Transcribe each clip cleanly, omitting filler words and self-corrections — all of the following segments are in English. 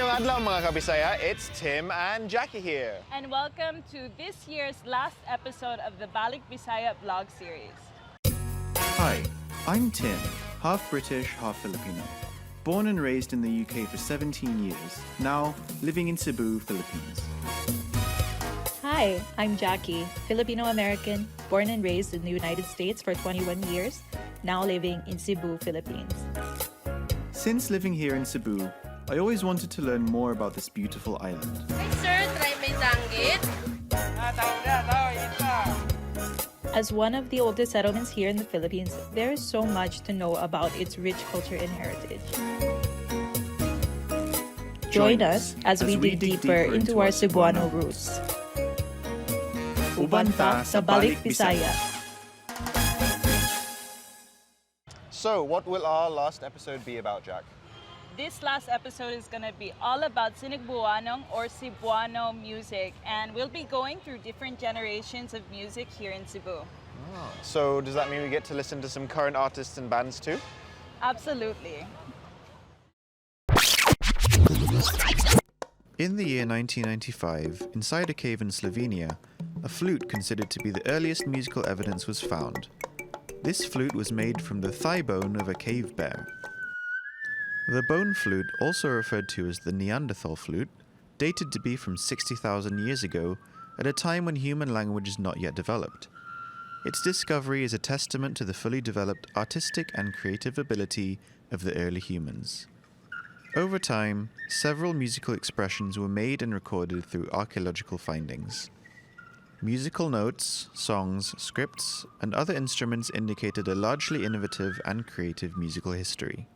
Maayong adlaw mga kabisaya, it's Tim and Jackie here. And welcome to this year's last episode of the Balik Bisaya vlog series. Hi, I'm Tim, half British, half Filipino. Born and raised in the UK for 17 years, now living in Cebu, Philippines. Hi, I'm Jackie, Filipino-American, born and raised in the United States for 21 years, now living in Cebu, Philippines. Since living here in Cebu, I always wanted to learn more about this beautiful island. Hi sir, try may danggit. As one of the oldest settlements here in the Philippines, there is so much to know about its rich culture and heritage. Join us as we dig deeper into our Cebuano roots. Ubanta sa Balik Bisaya. So, what will our last episode be about, Jack? This last episode is going to be all about Sinigbuanong or Cebuano music, and we'll be going through different generations of music here in Cebu. So, does that mean we get to listen to some current artists and bands too? Absolutely. In the year 1995, inside a cave in Slovenia, a flute considered to be the earliest musical evidence was found. This flute was made from the thigh bone of a cave bear. The bone flute, also referred to as the Neanderthal flute, dated to be from 60,000 years ago, at a time when human language is not yet developed. Its discovery is a testament to the fully developed artistic and creative ability of the early humans. Over time, several musical expressions were made and recorded through archaeological findings. Musical notes, songs, scripts, and other instruments indicated a largely innovative and creative musical history.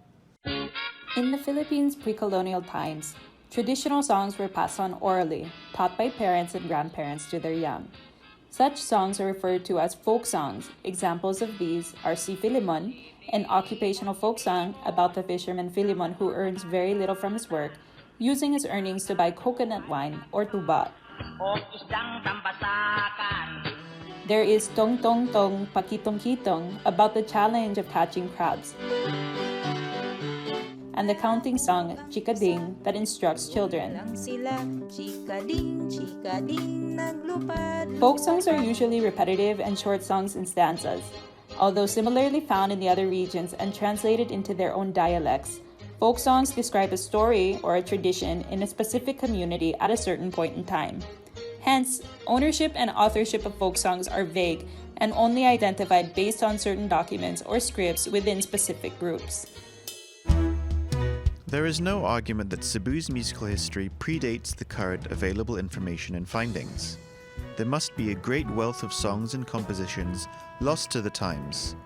In the Philippines' pre-colonial times, traditional songs were passed on orally, taught by parents and grandparents to their young. Such songs are referred to as folksongs. Examples of these are Si Filemon, an occupational folk song about the fisherman Filemon who earns very little from his work, using his earnings to buy coconut wine or tuba. There is Tong Tong Tong Pakitong Kitong about the challenge of catching crabs, and the counting song Chikading that instructs children. Folk songs are usually repetitive and short songs in stanzas. Although similarly found in the other regions and translated into their own dialects, folk songs describe a story or a tradition in a specific community at a certain point in time. Hence, ownership and authorship of folk songs are vague and only identified based on certain documents or scripts within specific groups. There is no argument that Cebu's musical history predates the current available information and findings. There must be a great wealth of songs and compositions lost to the times.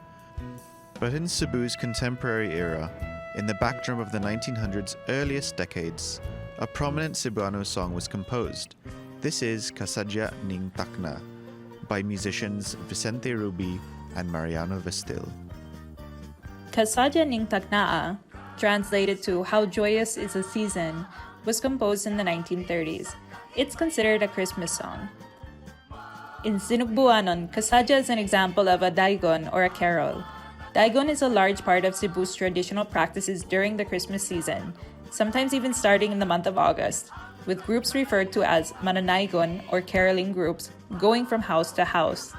But in Cebu's contemporary era, in the backdrop of the 1900s' earliest decades, a prominent Cebuano song was composed. This is Kasadya Ning Takna by musicians Vicente Rubi and Mariano Vestil. Kasadya Ning Taknaa, translated to How Joyous is a Season, was composed in the 1930s. It's considered a Christmas song. In Sinigbuanon, Kasadya is an example of a Dayegon or a carol. Dayegon is a large part of Cebu's traditional practices during the Christmas season, sometimes even starting in the month of August, with groups referred to as mananaygon or caroling groups going from house to house.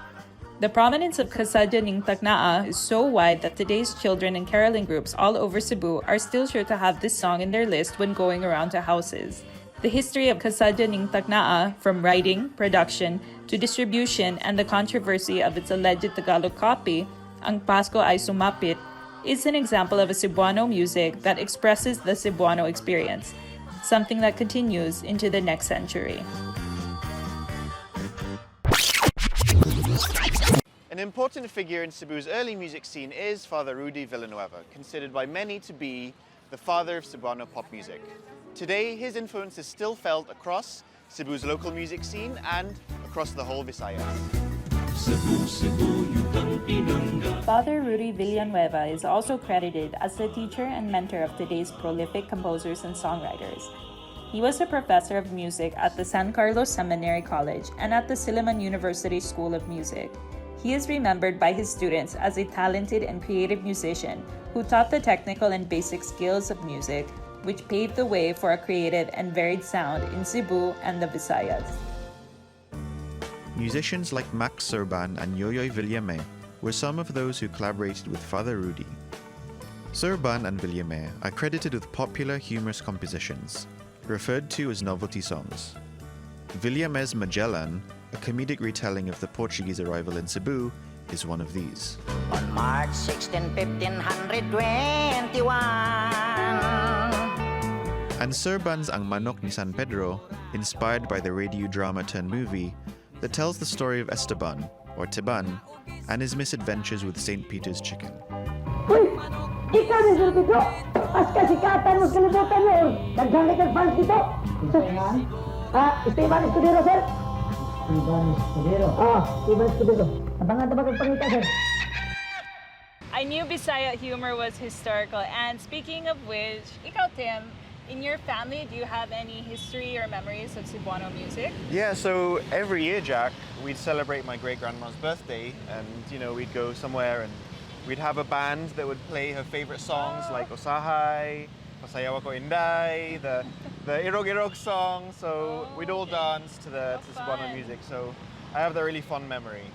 The prominence of Kasadya Ning Taknaa is so wide that today's children and caroling groups all over Cebu are still sure to have this song in their list when going around to houses. The history of Kasadya Ning Taknaa, from writing, production, to distribution, and the controversy of its alleged Tagalog copy, Ang Pasko Ay Sumapit, is an example of a Cebuano music that expresses the Cebuano experience, something that continues into the next century. An important figure in Cebu's early music scene is Father Rudy Villanueva, considered by many to be the father of Cebuano pop music. Today, his influence is still felt across Cebu's local music scene and across the whole Visayas. Father Rudy Villanueva is also credited as the teacher and mentor of today's prolific composers and songwriters. He was a professor of music at the San Carlos Seminary College and at the Filemon University School of Music. He is remembered by his students as a talented and creative musician who taught the technical and basic skills of music, which paved the way for a creative and varied sound in Cebu and the Visayas. Musicians like Max Serban and Yoyoy Villiame were some of those who collaborated with Father Rudy. Serban and Villiame are credited with popular humorous compositions, referred to as novelty songs. Villiame's Magellan, a comedic retelling of the Portuguese arrival in Cebu, is one of these. On March 16, 1521. And Serban's Ang Manok ni San Pedro, inspired by the radio drama turned movie, that tells the story of Esteban, or Teban, and his misadventures with St. Peter's chicken. Uy! Ikaw na, Sir Pedro! As kasikatan mo kalibutan mo! Naghanay kang fans dito! Esteban Escudero, sir! Esteban Escudero? Esteban Escudero. Abangan na ba kang pangita, sir? I knew Bisaya humor was historical, and speaking of which, ikaw, Tim, in your family, do you have any history or memories of Cebuano music? Yeah, so every year, Jack, we'd celebrate my great-grandma's birthday and, we'd go somewhere and we'd have a band that would play her favorite songs like Osahay, Pasayawa Ko Inday, the Irog Irog song. So we'd all dance to Cebuano music. So I have that really fond memory.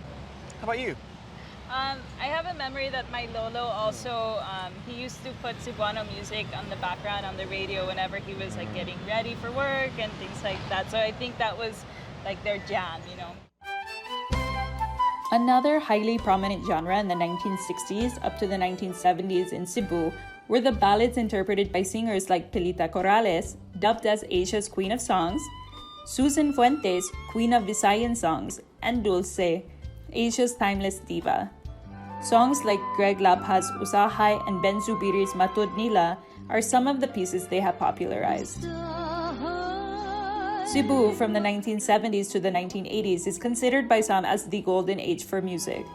How about you? I have a memory that my lolo also, he used to put Cebuano music on the background on the radio whenever he was like getting ready for work and things like that. So I think that was like their jam, Another highly prominent genre in the 1960s up to the 1970s in Cebu were the ballads interpreted by singers like Pilita Corrales, dubbed as Asia's Queen of Songs, Susan Fuentes, Queen of Visayan Songs, and Dulce, Asia's timeless diva. Songs like Greg Labha's Usahay and Ben Zubiri's Matud Nila are some of the pieces they have popularized. Cebu from the 1970s to the 1980s is considered by some as the golden age for music.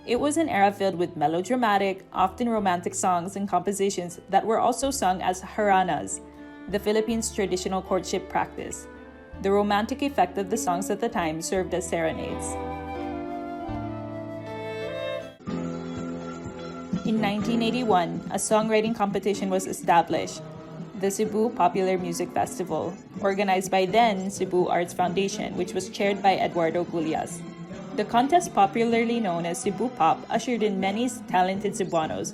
It was an era filled with melodramatic, often romantic songs and compositions that were also sung as haranas, the Philippines' traditional courtship practice. The romantic effect of the songs at the time served as serenades. In 1981, a songwriting competition was established, the Cebu Popular Music Festival, organized by then Cebu Arts Foundation, which was chaired by Eduardo Gullias. The contest, popularly known as Cebu Pop, ushered in many talented Cebuanos,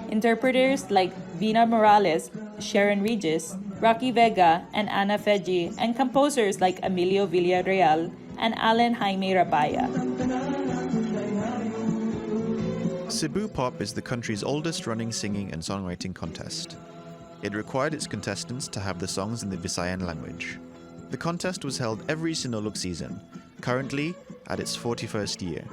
interpreters like Vina Morales, Sharon Regis, Rocky Vega, and Ana Feji, and composers like Emilio Villarreal and Alan Jaime Rabaya. Cebu Pop is the country's oldest running singing and songwriting contest. It required its contestants to have the songs in the Visayan language. The contest was held every Sinulog season, currently at its 41st year.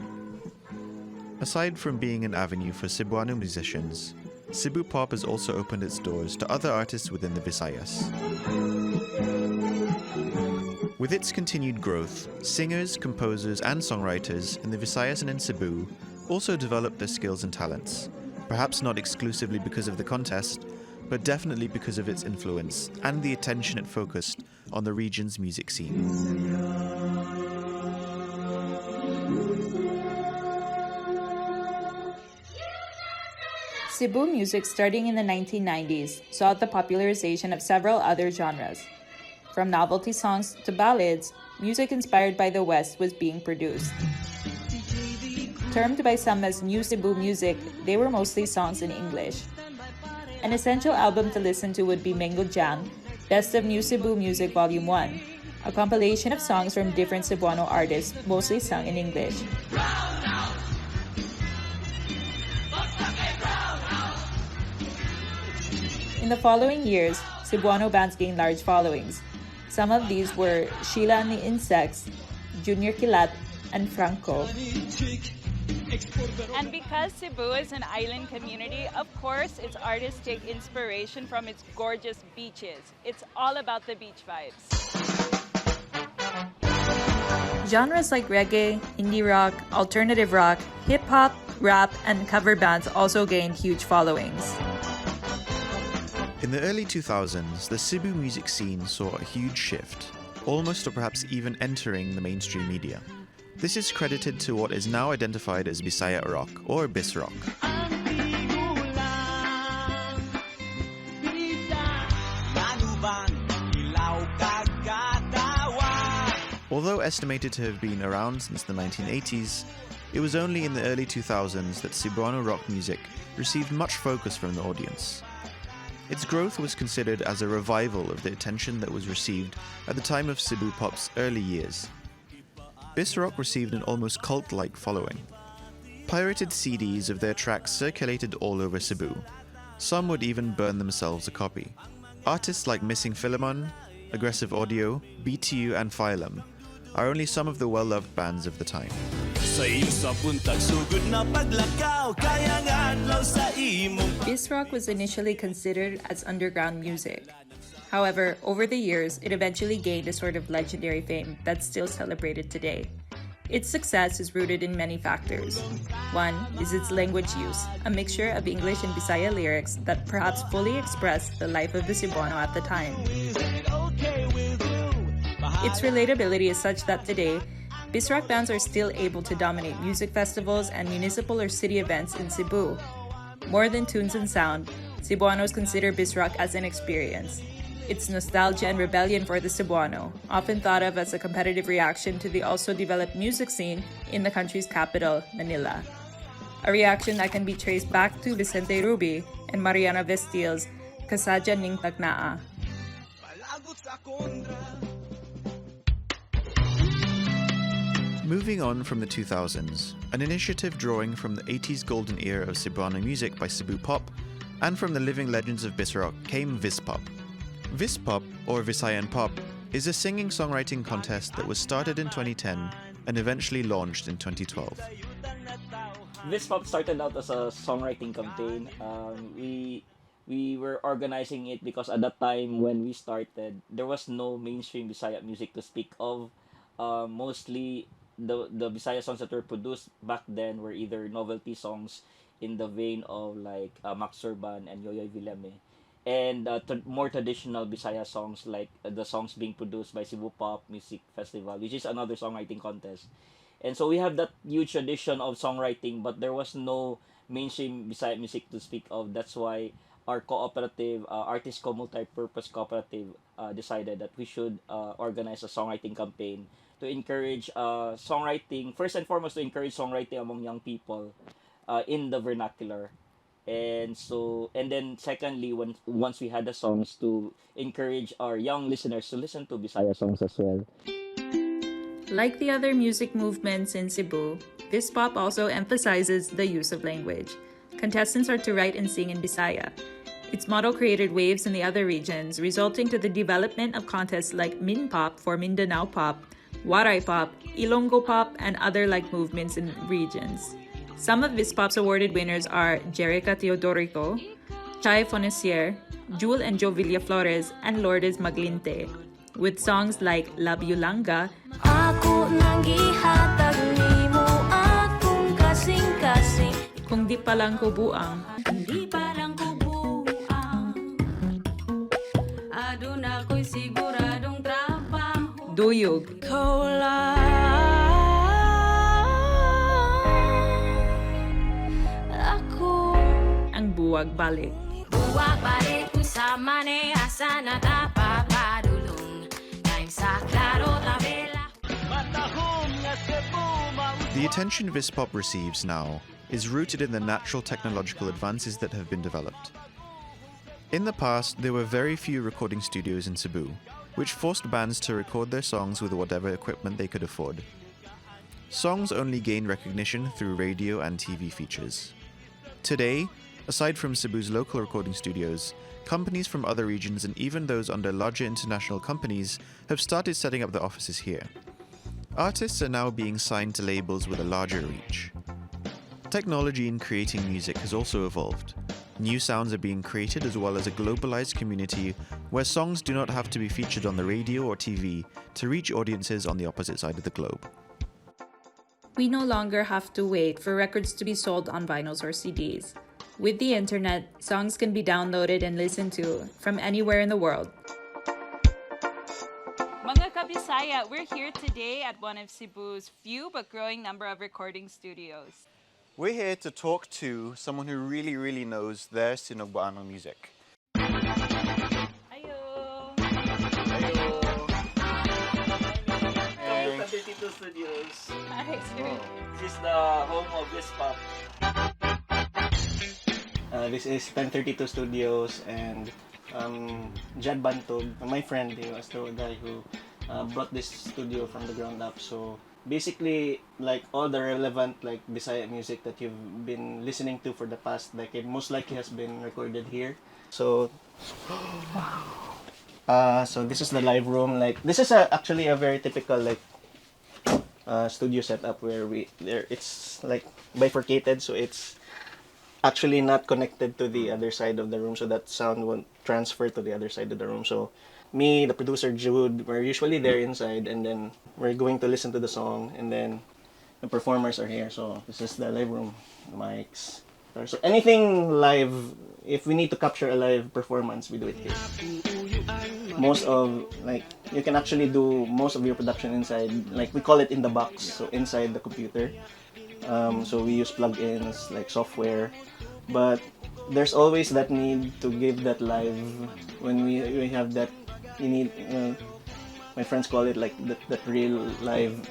Aside from being an avenue for Cebuano musicians, Cebu Pop has also opened its doors to other artists within the Visayas. With its continued growth, singers, composers, and songwriters in the Visayas and in Cebu also developed their skills and talents, perhaps not exclusively because of the contest, but definitely because of its influence and the attention it focused on the region's music scene. Cebu music starting in the 1990s saw the popularization of several other genres. From novelty songs to ballads, music inspired by the West was being produced. Termed by some as New Cebu music, they were mostly songs in English. An essential album to listen to would be Mango Jam, Best of New Cebu Music Volume 1, a compilation of songs from different Cebuano artists, mostly sung in English. In the following years, Cebuano bands gained large followings. Some of these were Sheila and the Insects, Junior Kilat, and Franco. And because Cebu is an island community, of course, its artists take inspiration from its gorgeous beaches. It's all about the beach vibes. Genres like reggae, indie rock, alternative rock, hip-hop, rap, and cover bands also gained huge followings. In the early 2000s, the Cebu music scene saw a huge shift, almost or perhaps even entering the mainstream media. This is credited to what is now identified as Bisaya rock or Bisrock. Although estimated to have been around since the 1980s, it was only in the early 2000s that Cebuano rock music received much focus from the audience. Its growth was considered as a revival of the attention that was received at the time of Cebu Pop's early years. Bisrock received an almost cult-like following. Pirated CDs of their tracks circulated all over Cebu. Some would even burn themselves a copy. Artists like Missing Filemon, Aggressive Audio, BTU and Filemon are only some of the well-loved bands of the time. Bisrock was initially considered as underground music. However, over the years, it eventually gained a sort of legendary fame that's still celebrated today. Its success is rooted in many factors. One is its language use, a mixture of English and Bisaya lyrics that perhaps fully express the life of the Cebuano at the time. Its relatability is such that today, Bisrock bands are still able to dominate music festivals and municipal or city events in Cebu. More than tunes and sound, Cebuanos consider Bisrock as an experience. It's nostalgia and rebellion for the Cebuano, often thought of as a competitive reaction to the also developed music scene in the country's capital, Manila. A reaction that can be traced back to Vicente Ruby and Mariana Vestil's Kasadya Ning Tagnaa. Moving on from the 2000s, an initiative drawing from the 80s golden era of Cebuano music by Cebu Pop and from the living legends of Bisrock came Vispop. Vispop, or Visayan Pop, is a singing-songwriting contest that was started in 2010 and eventually launched in 2012. Vispop started out as a songwriting campaign. We were organizing it because at that time when we started, there was no mainstream Bisaya music to speak of. Mostly the Bisaya songs that were produced back then were either novelty songs in the vein of like Max Urban and Yoyoy Villiame, and more traditional Bisaya songs like the songs being produced by Cebu Pop Music Festival, which is another songwriting contest. And so we have that huge tradition of songwriting, but there was no mainstream Bisaya music to speak of. That's why our cooperative, Artist Co Multi-Purpose Cooperative, decided that we should organize a songwriting campaign to encourage songwriting, first and foremost to encourage songwriting among young people in the vernacular. And then secondly, once we had the songs, to encourage our young listeners to listen to Bisaya songs as well. Like the other music movements in Cebu, Vispop also emphasizes the use of language. Contestants are to write and sing in Bisaya. Its motto created waves in the other regions, resulting to the development of contests like Min Pop for Mindanao Pop, Waray Pop, Ilonggo Pop, and other like movements in regions. Some of Vispop's awarded winners are Jerica Teodorico, Chay Fonesier, Jewel and Joe Villaflores, and Lourdes Maglinte, with songs like La Biolanga, Ako nang gihatag nimo akong kasing-kasing, Kung Di Palang Kubuang, Di Palang Kubuang, Aduna ko'y siguradong trabaho, Duyog, ang Buwag Balik. Buwag balik kung sa manehasa na tapapadulong, Time sa klaro tabela. The attention Vispop receives now is rooted in the natural technological advances that have been developed. In the past, there were very few recording studios in Cebu, which forced bands to record their songs with whatever equipment they could afford. Songs only gained recognition through radio and TV features. Today, aside from Cebu's local recording studios, companies from other regions and even those under larger international companies have started setting up their offices here. Artists are now being signed to labels with a larger reach. Technology in creating music has also evolved. New sounds are being created as well as a globalized community where songs do not have to be featured on the radio or TV to reach audiences on the opposite side of the globe. We no longer have to wait for records to be sold on vinyls or CDs. With the internet, songs can be downloaded and listened to from anywhere in the world. Mga kabisaya, we're here today at one of Cebu's few but growing number of recording studios. We're here to talk to someone who really knows their Cebuano music. Ayo! Ayo! home of Vispop. This is 1032 Studios, and Jad Bantog, my friend, he was the guy who brought this studio from the ground up. So basically, like all the relevant like Bisaya music that you've been listening to for the past decade, most likely has been recorded here. So, so this is the live room. Like this is actually a very typical like studio setup where it's like bifurcated, so it's actually not connected to the other side of the room, so that sound won't transfer to the other side of the room. So me, the producer Jude, we're usually there inside, and then we're going to listen to the song, and then the performers are here. So this is the live room, the mics. So anything live, if we need to capture a live performance, we do it here. Most of, like, you can actually do most of your production inside, like we call it in the box, so inside the computer. So we use plugins like software, but there's always that need to give that live. When we have that, you need, my friends call it like that real live,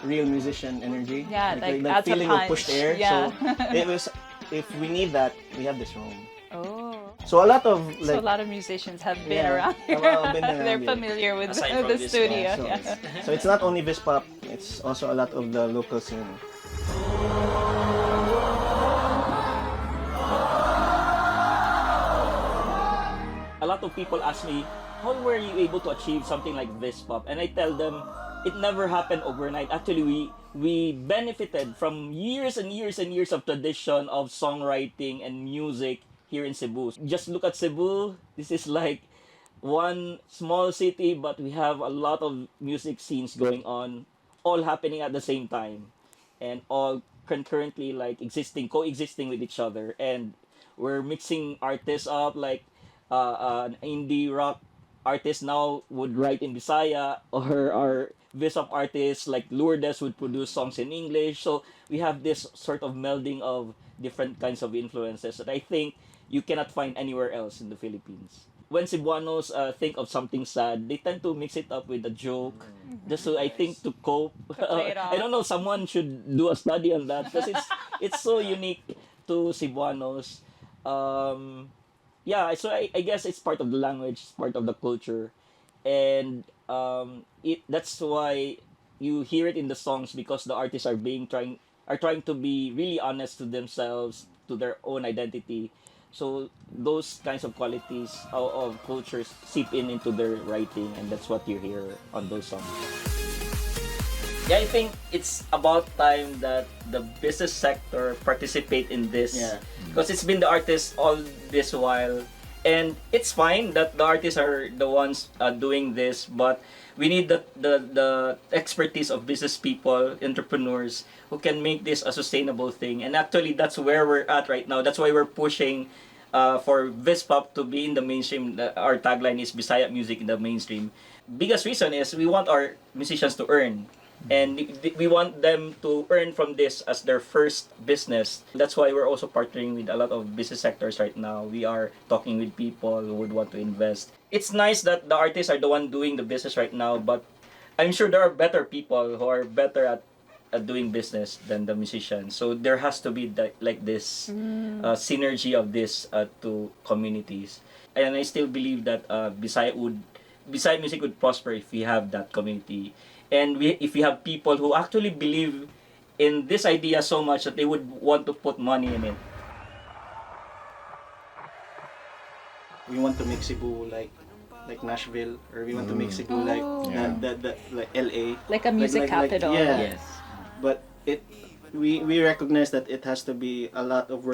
real musician energy. Yeah, like that that's a feeling of punch. pushed air. Yeah. So it was, if we need that, we have this room. Oh. So a lot of So like, a lot of musicians have been Yeah, around here. have been around They're here. familiar with Aside from the this, studio. so, Yeah. so it's not only Vispop, it's also a lot of the local scene. A lot of people ask me, how were you able to achieve something like Vispop? And I tell them, it never happened overnight. Actually, we benefited from years and years and years of tradition of songwriting and music here in Cebu. Just look at Cebu. This is like one small city, but we have a lot of music scenes going on, all happening at the same time, and all concurrently like coexisting with each other. And we're mixing artists up, like an indie rock artist now would write in Bisaya, or our Vispop artists like Lourdes would produce songs in English. So we have this sort of melding of different kinds of influences that I think you cannot find anywhere else in the Philippines. When Cebuanos think of something sad, they tend to mix it up with a joke, just so I think to cope. play it off. I don't know. Someone should do a study on that because it's so unique to Cebuanos. Yeah, so I guess it's part of the language, it's part of the culture, and that's why you hear it in the songs, because the artists are trying to be really honest to themselves, to their own identity. So those kinds of qualities of cultures seep into their writing, and that's what you hear on those songs. Yeah, I think it's about time that the business sector participate in this. Yeah. Because it's been the artists all this while. And it's fine that the artists are the ones doing this, but we need the expertise of business people, entrepreneurs, who can make this a sustainable thing. And actually, that's where we're at right now. That's why we're pushing for Vispop to be in the mainstream. Our tagline is Bisaya music in the mainstream. Biggest reason is we want our musicians to earn. And we want them to earn from this as their first business. That's why we're also partnering with a lot of business sectors right now. We are talking with people who would want to invest. It's nice that the artists are the one doing the business right now, but I'm sure there are better people who are better at doing business than the musicians. So there has to be like this synergy of this two communities. And I still believe that Bisaya music would prosper if we have that community. And if we have people who actually believe in this idea so much that they would want to put money in it. We want to make Cebu like Nashville, or we want to make Cebu like like LA, Like a music capital. yeah. Yes. But we recognize that it has to be a lot of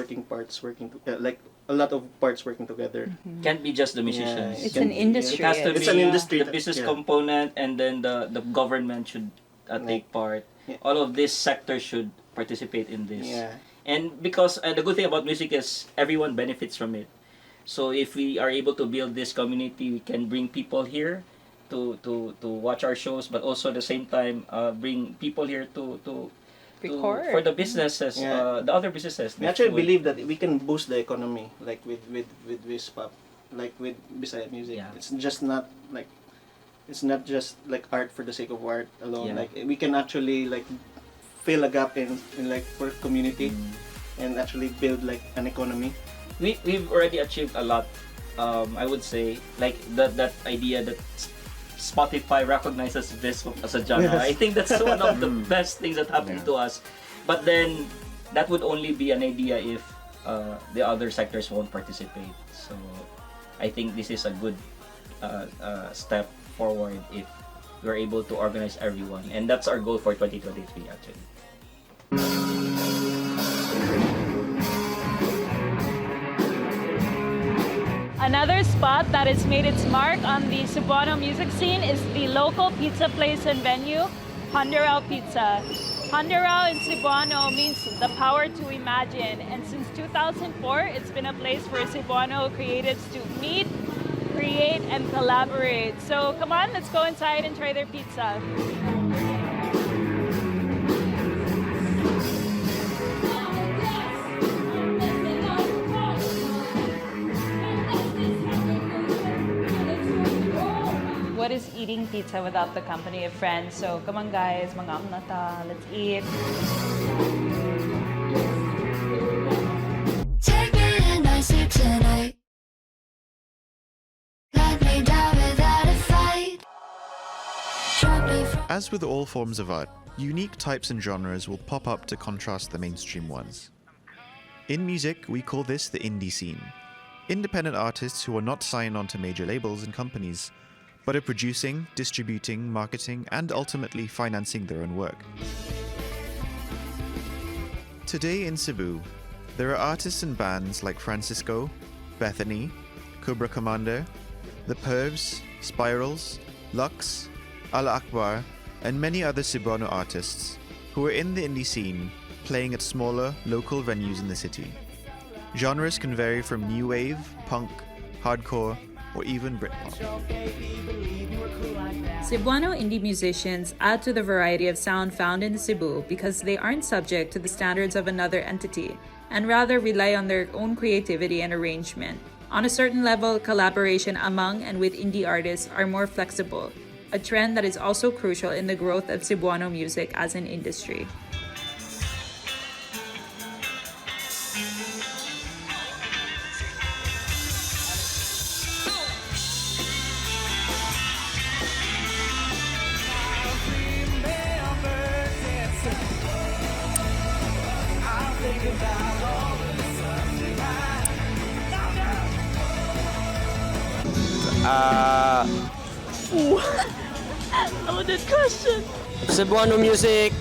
a lot of parts working together. Can't be just the musicians. Yeah, It's an industry. It has to It's be an industry, the business yeah. component, and then the government should take part. Yeah. All of this sector should participate in this. Yeah. And because the good thing about music is everyone benefits from it. So if we are able to build this community, we can bring people here to watch our shows, but also at the same time bring people here to Record. for the businesses, Yeah. the other businesses. We actually believe that we can boost the economy, like with Vispop, like with Bisaya music. Yeah. It's not just like art for the sake of art alone. Yeah. Like we can actually like fill a gap in like for community and actually build like an economy. We've already achieved a lot. I would say like that idea that Spotify recognizes Vispop as a genre. Yes. I think that's one of the best things that happened to us. But then that would only be an idea if the other sectors won't participate. So I think this is a good step forward if we're able to organize everyone, and that's our goal for 2023 actually. Another spot that has made its mark on the Cebuano music scene is the local pizza place and venue, Handerao Pizza. Handerao in Cebuano means the power to imagine, and since 2004, it's been a place for Cebuano creatives to meet, create, and collaborate. So come on, let's go inside and try their pizza. What is eating pizza without the company of friends? So come on guys, mga amnata, let's eat. Take me in my sleep tonight. Let me die without a fight. Drop me from As with all forms of art, unique types and genres will pop up to contrast the mainstream ones. In music, we call this the indie scene. Independent artists who are not signed onto major labels and companies, but are producing, distributing, marketing, and ultimately financing their own work. Today in Cebu, there are artists and bands like Francisco, Bethany, Cobra Commander, The Pervs, Spirals, Lux, Al Akbar, and many other Cebuano artists who are in the indie scene playing at smaller, local venues in the city. Genres can vary from new wave, punk, hardcore, or even Britpop. Cebuano indie musicians add to the variety of sound found in Cebu because they aren't subject to the standards of another entity and rather rely on their own creativity and arrangement. On a certain level, collaboration among and with indie artists are more flexible, a trend that is also crucial in the growth of Cebuano music as an industry. Loaded question. Cebuano music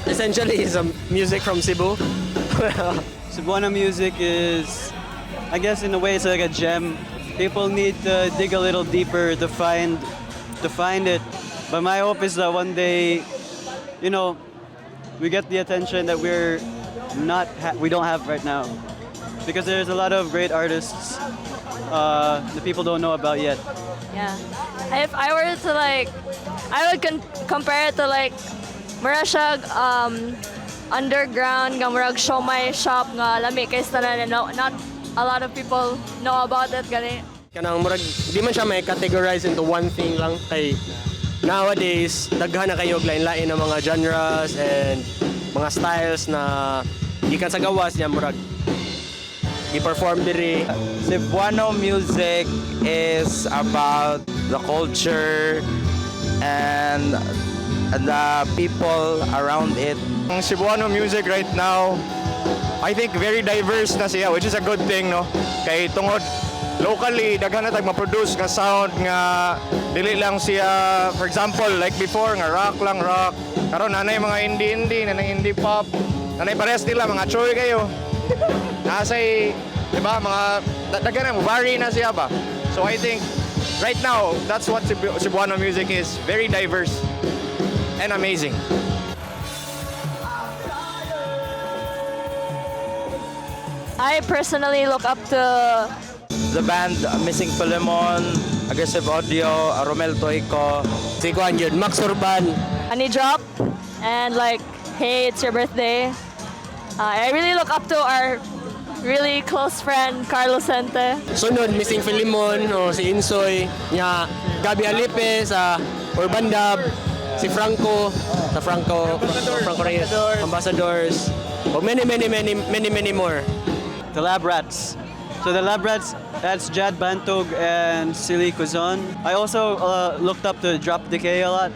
essentially is a music from Cebu. Cebuano music is, I guess in a way it's like a gem. People need to dig a little deeper to find it. But my hope is that one day, you know, we get the attention that we don't have right now. Because there's a lot of great artists that people don't know about yet. Yeah. If I were to I would compare it to mura siya underground nga murag siomai shop nga lami kay tanan not a lot of people know about it gani. Kanang murag di man siya may categorize into one thing lang kay nowadays daghan na kayo og lain-lain na mga genres and mga styles na gikan sa gawas niya murag i-perform diri. Cebuano music is about the culture and the people around it. Cebuano music right now, I think very diverse na siya, which is a good thing, no? Kay tungod locally daghan na tag ma-produce nga sound nga dili lang siya, for example, like before nga rock lang rock. Karon nanay mga indie, nanay indie pop, nanay pares nila mga choy kayo. Nasay, di ba, mga daghan na vary na siya ba. So I think right now that's what Cebuano music is, very diverse and amazing. I personally look up to the band Missing Filemon, Aggressive Audio, Romel Toico, si Kuan yun, Max Urban, Honey Drop, and Hey, It's Your Birthday. I really look up to our really close friend, Carlos Sente. Sunod, Missing Filemon, si Insoy, Gabi Alipe sa Urban Dub, si Franco, Franco Reyes, Ambassadors, or many more. The Lab Rats. So the Lab Rats, that's Jad Bantog and Silly Quizon. I also looked up to Drop Decay a lot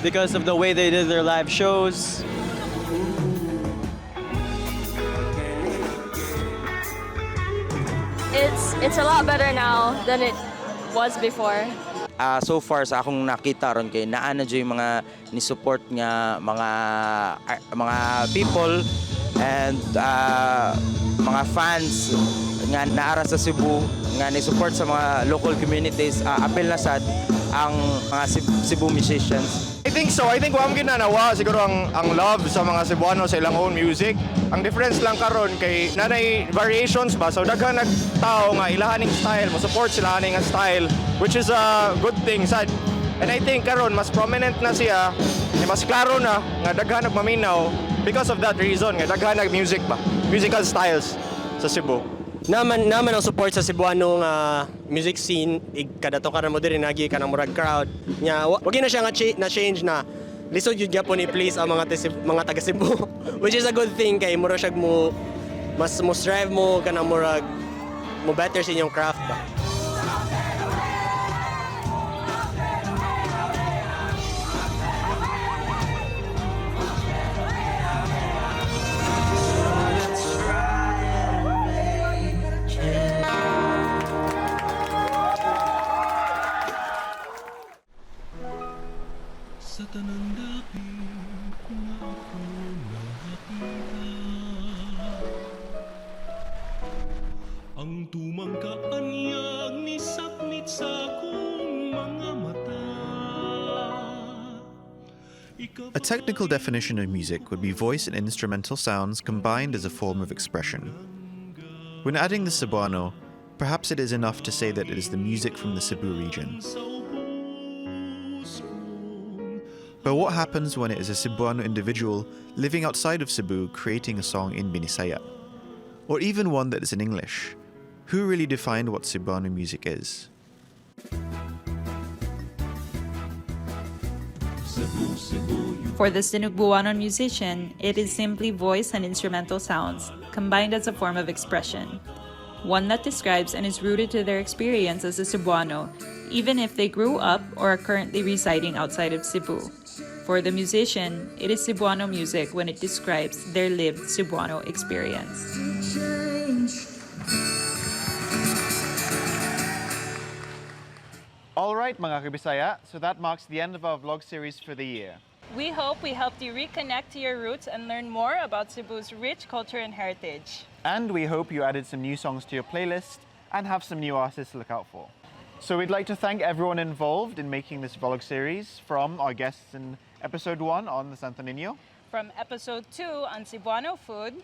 because of the way they did their live shows. It's a lot better now than it was before. So far sa akong nakita ron kay naa na dyoy mga ni support nga mga people and mga fans nga naara sa Cebu nga ni support sa mga local communities. Apel na sad ang mga Cebu musicians. I think so. I think wam ginanawa siguro ang love sa mga Cebuano sa ilang own music. Ang difference lang karon kay nanay variations ba. So daghan nagtao nga ilahaning style, mo support sila aning style, which is a good thing sad. And I think karon mas prominent na siya, mas klaro na nga daghan nagmaminaw because of that reason nga daghan nag music ba, musical styles sa Cebu. Naman ang support sa Cebuano nga music scene, kadato ka na mo diri nagi ka ng murag crowd. Nya wag na siya nga na-change na lisod yun gyapon i-please ang mga taga Cebu, which is a good thing kay mura siya mas mo strive mo ka na murag mo better sa inyong craft ba. Ang tumangkaanyag ni saknit sa akong mga mata. A technical definition of music would be voice and instrumental sounds combined as a form of expression. When adding the Cebuano, perhaps it is enough to say that it is the music from the Cebu region. But what happens when it is a Cebuano individual living outside of Cebu creating a song in Bisaya? Or even one that is in English? Who really defined what Cebuano music is? For the Cebuano musician, it is simply voice and instrumental sounds, combined as a form of expression. One that describes and is rooted to their experience as a Cebuano, even if they grew up or are currently residing outside of Cebu. For the musician, it is Cebuano music when it describes their lived Cebuano experience. Alright mga kabisaya, so that marks the end of our vlog series for the year. We hope we helped you reconnect to your roots and learn more about Cebu's rich culture and heritage. And we hope you added some new songs to your playlist and have some new artists to look out for. So we'd like to thank everyone involved in making this vlog series, from our guests in episode 1 on the Santo Niño, from episode 2 on Cebuano food,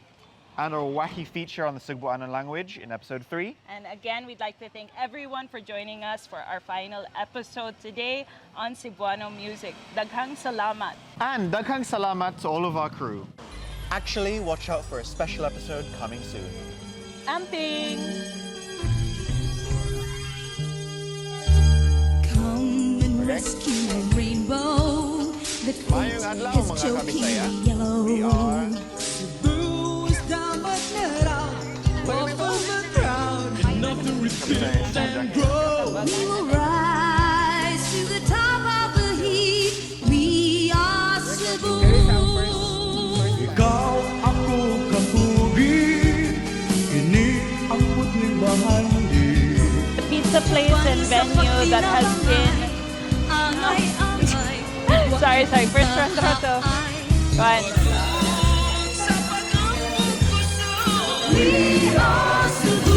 and our wacky feature on the Cebuano language in episode 3. And again, we'd like to thank everyone for joining us for our final episode today on Cebuano music. Daghang salamat. And daghang salamat to all of our crew. Actually, watch out for a special episode coming soon. Amping! Come and rescue a rainbow that fate is choking yellow. We are we will rise to the top of the heap. We are Cebu. Ikaw ako kapugi, ini ang putling bahandi. The pizza place and venue that has been... sorry, first restaurant to. Go ahead. We are Cebu.